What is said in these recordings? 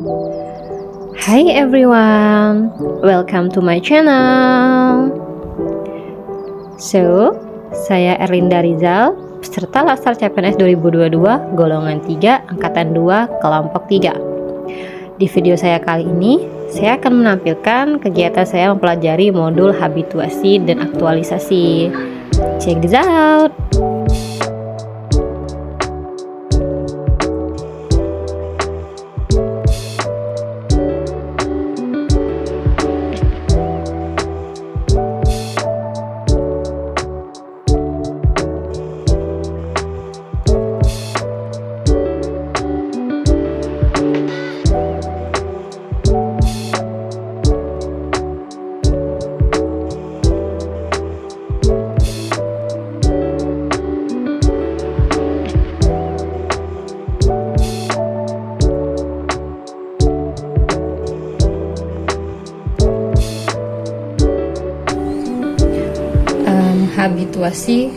Hi everyone, welcome to my channel. So, saya Erlinda Rizal, peserta Latsar CPNS 2022, golongan 3, angkatan 2, kelompok 3. Di video saya kali ini, saya akan menampilkan kegiatan saya mempelajari modul habituasi dan aktualisasi. Check this out! Habituasi,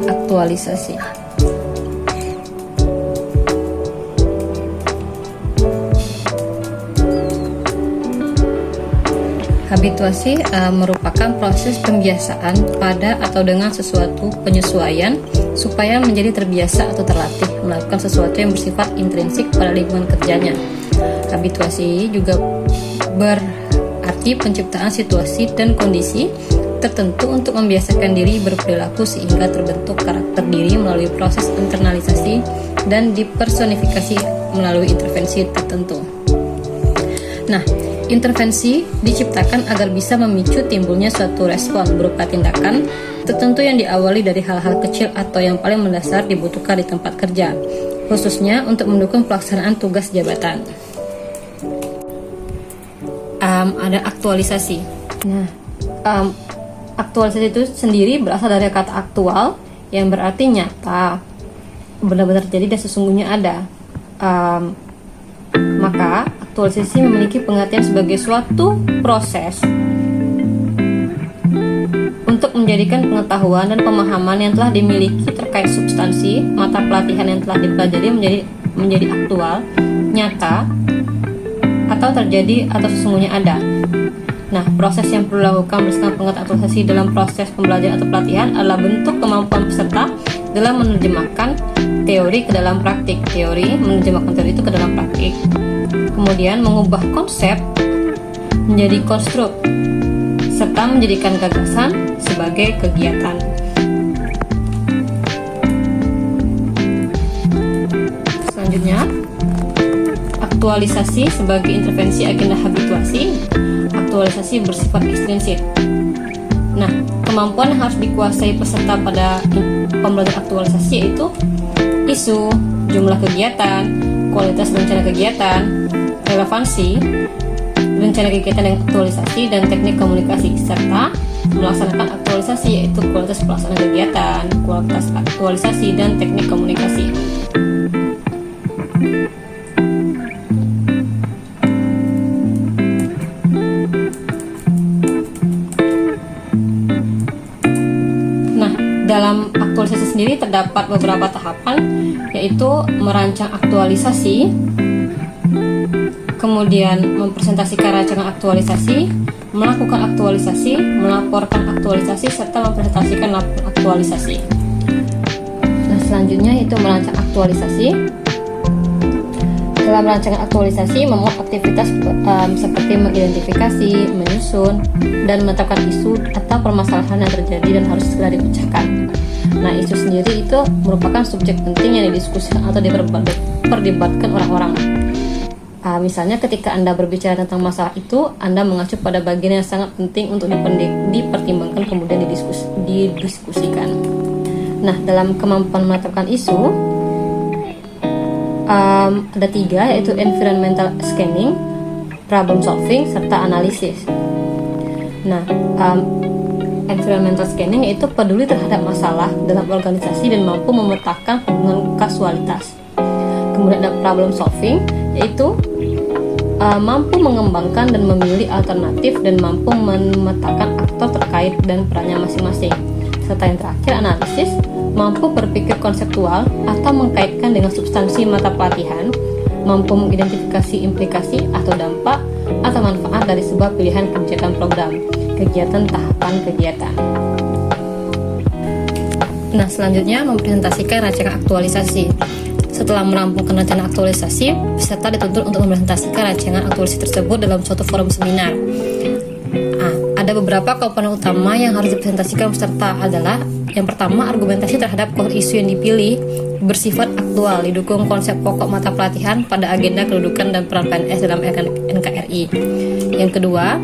aktualisasi. Habituasi merupakan proses pembiasaan pada atau dengan sesuatu penyesuaian supaya menjadi terbiasa atau terlatih melakukan sesuatu yang bersifat intrinsik pada lingkungan kerjanya. Habituasi juga berarti penciptaan situasi dan kondisi tertentu untuk membiasakan diri berperilaku sehingga terbentuk karakter diri melalui proses internalisasi dan dipersonifikasi melalui intervensi tertentu. Nah, intervensi diciptakan agar bisa memicu timbulnya suatu respon berupa tindakan tertentu yang diawali dari hal-hal kecil atau yang paling mendasar dibutuhkan di tempat kerja, khususnya untuk mendukung pelaksanaan tugas jabatan. Ada aktualisasi. Nah, aktualisasi itu sendiri berasal dari kata aktual yang berarti nyata, benar-benar terjadi dan sesungguhnya ada. Maka aktualisasi memiliki pengertian sebagai suatu proses untuk menjadikan pengetahuan dan pemahaman yang telah dimiliki terkait substansi mata pelatihan yang telah dipelajari menjadi aktual, nyata, atau terjadi atau sesungguhnya ada. Nah, proses yang perlu dilakukan berdasarkan pengertian aktualisasi dalam proses pembelajaran atau pelatihan adalah bentuk kemampuan peserta dalam menerjemahkan teori ke dalam praktik. Menerjemahkan teori itu ke dalam praktik. Kemudian mengubah konsep menjadi konstruk, serta menjadikan gagasan sebagai kegiatan. Selanjutnya, aktualisasi sebagai intervensi agenda habituasi. Aktualisasi bersifat ekstrinsik. Nah, kemampuan yang harus dikuasai peserta pada pembelajaran aktualisasi yaitu isu, jumlah kegiatan, kualitas rencana kegiatan, relevansi, rencana kegiatan dan aktualisasi, dan teknik komunikasi, serta melaksanakan aktualisasi yaitu kualitas pelaksanaan kegiatan, kualitas aktualisasi, dan teknik komunikasi. Dalam aktualisasi sendiri terdapat beberapa tahapan, yaitu merancang aktualisasi, kemudian mempresentasikan rancangan aktualisasi, melakukan aktualisasi, melaporkan aktualisasi, serta mempresentasikan laporan aktualisasi. Nah, selanjutnya itu merancang aktualisasi. Dalam rancangan aktualisasi memuat aktivitas seperti mengidentifikasi, menyusun, dan menetapkan isu atau permasalahan yang terjadi dan harus segera dipecahkan. Nah, isu sendiri itu merupakan subjek penting yang didiskusikan atau diperdebatkan orang-orang. Misalnya ketika Anda berbicara tentang masalah itu, Anda mengacu pada bagian yang sangat penting untuk dipertimbangkan kemudian didiskusikan. Nah, dalam kemampuan menetapkan isu, ada 3, yaitu environmental scanning, problem solving, serta analisis. Nah, environmental scanning yaitu peduli terhadap masalah dalam organisasi dan mampu memetakan hubungan kasualitas. Kemudian ada problem solving, yaitu mampu mengembangkan dan memilih alternatif dan mampu memetakan aktor terkait dan perannya masing-masing. Serta yang terakhir, analisis, mampu berpikir konseptual atau mengkaitkan dengan substansi mata pelatihan mampu mengidentifikasi implikasi atau dampak atau manfaat dari sebuah pilihan kebijakan program, kegiatan, tahapan kegiatan. Nah, selanjutnya mempresentasikan rancangan aktualisasi. Setelah merampungkan rencana aktualisasi, peserta dituntut untuk mempresentasikan rancangan aktualisasi tersebut dalam suatu forum seminar. Ada beberapa komponen utama yang harus dipresentasikan peserta adalah yang pertama, argumentasi terhadap core isu yang dipilih bersifat aktual, didukung konsep pokok mata pelatihan pada agenda kedudukan dan peran PNS dalam NKRI. Yang kedua,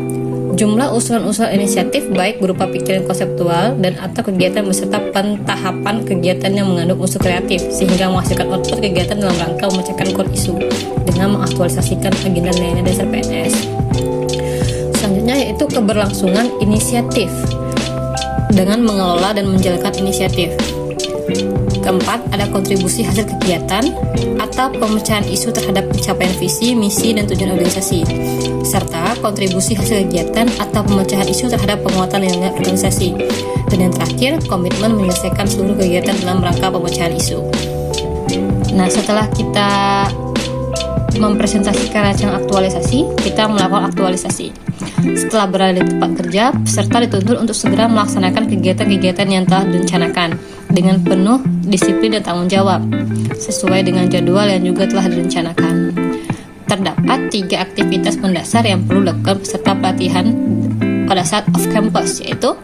jumlah usulan-usulan inisiatif baik berupa pikiran konseptual dan atau kegiatan beserta pentahapan kegiatan yang mengandung unsur kreatif sehingga menghasilkan output kegiatan dalam rangka memecahkan core isu dengan mengaktualisasikan agenda nilai dasar PNS. Selanjutnya yaitu keberlangsungan inisiatif dengan mengelola dan menjalankan inisiatif. Keempat, ada kontribusi hasil kegiatan atau pemecahan isu terhadap pencapaian visi, misi, dan tujuan organisasi, serta kontribusi hasil kegiatan atau pemecahan isu terhadap penguatan nilai organisasi. Dan yang terakhir, komitmen menyelesaikan seluruh kegiatan dalam rangka pemecahan isu. Nah, setelah kita mempresentasikan rancangan aktualisasi, kita melakukan aktualisasi. Setelah berada di tempat kerja, peserta dituntut untuk segera melaksanakan kegiatan-kegiatan yang telah direncanakan dengan penuh disiplin dan tanggung jawab, sesuai dengan jadwal yang juga telah direncanakan. Terdapat 3 aktivitas mendasar yang perlu dilakukan peserta pelatihan pada saat off-campus, yaitu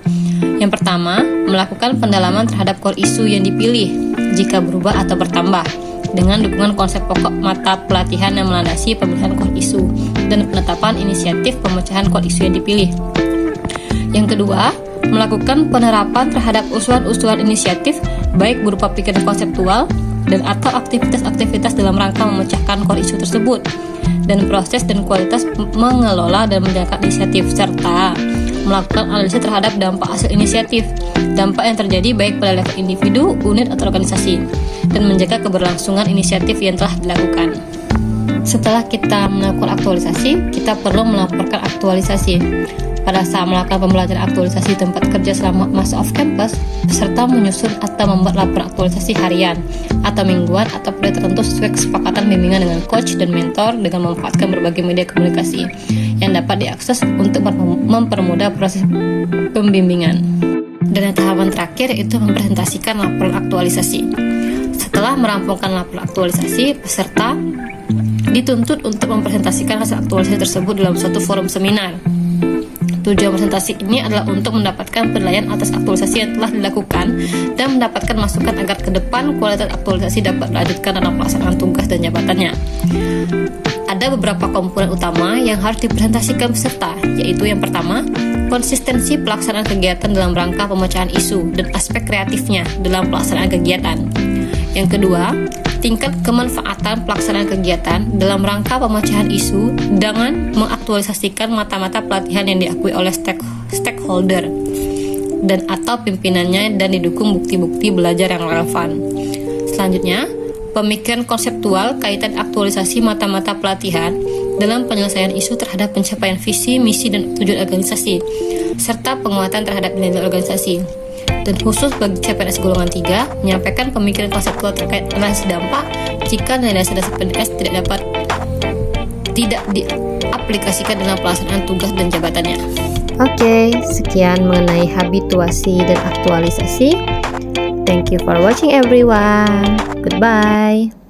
yang pertama, melakukan pendalaman terhadap core isu yang dipilih jika berubah atau bertambah, dengan dukungan konsep pokok mata pelatihan yang melandasi pemilihan core isu dan penetapan inisiatif pemecahan core isu yang dipilih. Yang kedua, melakukan penerapan terhadap usulan-usulan inisiatif baik berupa pikiran konseptual dan atau aktivitas-aktivitas dalam rangka memecahkan core isu tersebut, dan proses dan kualitas mengelola dan menjalankan inisiatif, serta melakukan analisis terhadap dampak hasil inisiatif, dampak yang terjadi baik pada level individu, unit, atau organisasi, dan menjaga keberlangsungan inisiatif yang telah dilakukan. Setelah kita melakukan aktualisasi, kita perlu melaporkan aktualisasi. Pada saat melakukan pembelajaran aktualisasi tempat kerja selama masa off-campus, peserta menyusun atau membuat laporan aktualisasi harian atau mingguan atau periode tertentu sesuai kesepakatan bimbingan dengan coach dan mentor dengan memanfaatkan berbagai media komunikasi yang dapat diakses untuk mempermudah proses pembimbingan. Dan yang tahapan terakhir itu mempresentasikan laporan aktualisasi. Setelah merampungkan laporan aktualisasi, peserta dituntut untuk mempresentasikan hasil aktualisasi tersebut dalam suatu forum seminar. Tujuan presentasi ini adalah untuk mendapatkan penilaian atas aktualisasi yang telah dilakukan dan mendapatkan masukan agar ke depan kualitas aktualisasi dapat dilanjutkan dalam pelaksanaan tugas dan jabatannya. Ada beberapa komponen utama yang harus dipresentasikan peserta, yaitu yang pertama, konsistensi pelaksanaan kegiatan dalam rangka pemecahan isu dan aspek kreatifnya dalam pelaksanaan kegiatan. Yang kedua, tingkat kemanfaatan pelaksanaan kegiatan dalam rangka pemecahan isu dengan mengaktualisasikan mata-mata pelatihan yang diakui oleh stakeholder dan atau pimpinannya dan didukung bukti-bukti belajar yang relevan. Selanjutnya, pemikiran konseptual kaitan aktualisasi mata-mata pelatihan dalam penyelesaian isu terhadap pencapaian visi, misi, dan tujuan organisasi, serta penguatan terhadap nilai organisasi. Dan khusus bagi CPNS golongan 3, menyampaikan pemikiran konseptual terkait analisis dampak jika nilai dasar PNS tidak diaplikasikan dalam pelaksanaan tugas dan jabatannya. Oke, sekian mengenai habituasi dan aktualisasi. Thank you for watching everyone. Goodbye.